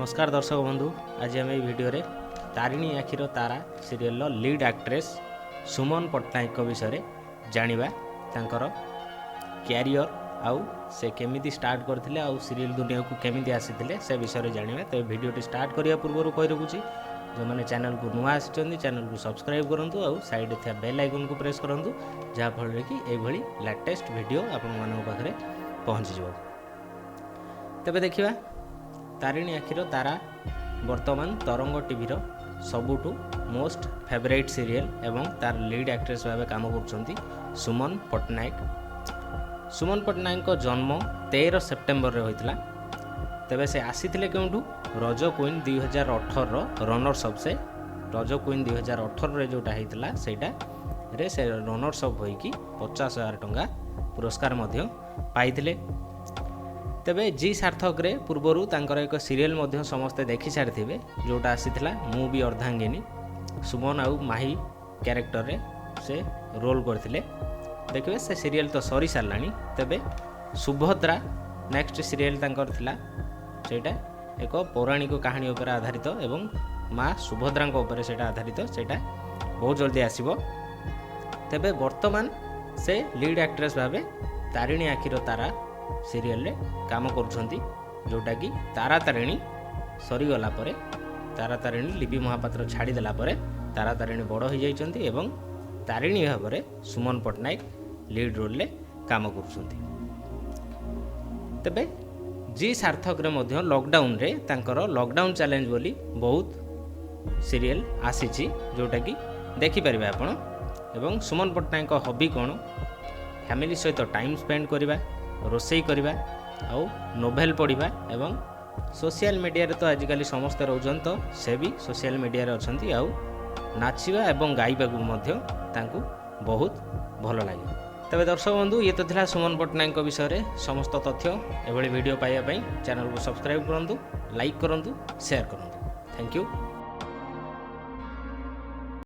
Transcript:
नमस्कार दर्शक बंधु, आज आम भिडियो तारिणी आखिर तारा सीरियल लीड एक्ट्रेस सुमन पट्टनायक विषय जानिबा तांकर क्यारियर आउ से केमिति स्टार्ट करथिले आउ सीरियल दुनिया को केमिति आसीथिले से विषय जानिबा। तो वीडियो स्टार्ट करिया पूर्व कहि रखुची जो मैंने चैनल को नुआ आसिचंदी चैनल को सब्सक्राइब करंतु आउ साइड थे बेल आइकन को प्रेस करंतु जहाँ फल कि एभली लेटेस्ट वीडियो आपण मानक पाखरे पहुँची जिवो। तबे देखिबा तारिणी आखिर तारा वर्तमान तरंग टीवी सबुठु मोस्ट फेवरेट सीरियल एवं तार लीड एक्ट्रेस भाव काम कर सुमन पट्टनायक। सुमन पट्टनायक जन्म 13 सेप्टेम्बर रे होइतला। तेबे से आसीथिले केउठु रज क्वीन 2018 रनर्स अप से रज क्वीन 2018 रे जोटा होइतला सेटा रे से रनर्स अप होइकी 50,000 टंका पुरस्कार मध्य पाइथिले। तेबे जी सार्थक रे पूर्वरु तांकर एक सीरियल मध्य समस्ते देखि सारिथिबे जोटा आसीथिला मु भी अर्धांगिनी। सुमन आउ माही कैरेक्टर रे से रोल करथिले। देखिबे से सीरियल तो सरी सारलानी। तेबे सुभद्रा नेक्स्ट सीरियल तांकर थिला सेटा एक पौराणिक कहानी उपर आधारित एवं माँ सुभद्रा उपर सेटा आधारित सेटा बहुत जल्दी आसीबो। तेबे वर्तमान से लीड एक्ट्रेस भाबे तारिणी आखिर तारा सीरियल रे काम करुछंती जोटा कि तारा तारिणी सरीगला परे तारा तारिणी लिपि महापात्र छाड़ी देला परे तारा तारिणी बड़ हो जाइछंती एवं तारिणी भाबरे सुमन पट्टनायक लीड रोल ले काम करुछंती। तबे जी सार्थक रे मध्य लॉकडाउन रे तांकर लॉकडाउन चैलेंज बोली बहुत सीरियल आसीची जोटा कि देखि परिबे आपण। एवं सुमन पट्टनायक हॉबी कोन फैमिली सहित टाइम स्पेंड करिबा रोसई करवा आउ नोवेल पढ़ा एवं सोशल मीडिया रे तो आजिकल समस्ते रोचन तो से भी सोशल मीडिया रे अछंती आउ नाचिबा एवं गाइबा को मध्य तांकु बहुत भल लागे। तबे दर्शक बंधु ये तो थिला सुमन पट्टनायक विषय रे समस्त तथ्य। एभली वीडियो पाइबा पई चैनल को सब्सक्राइब करंतु, लाइक करंतु, शेयर करंतु। Thank you.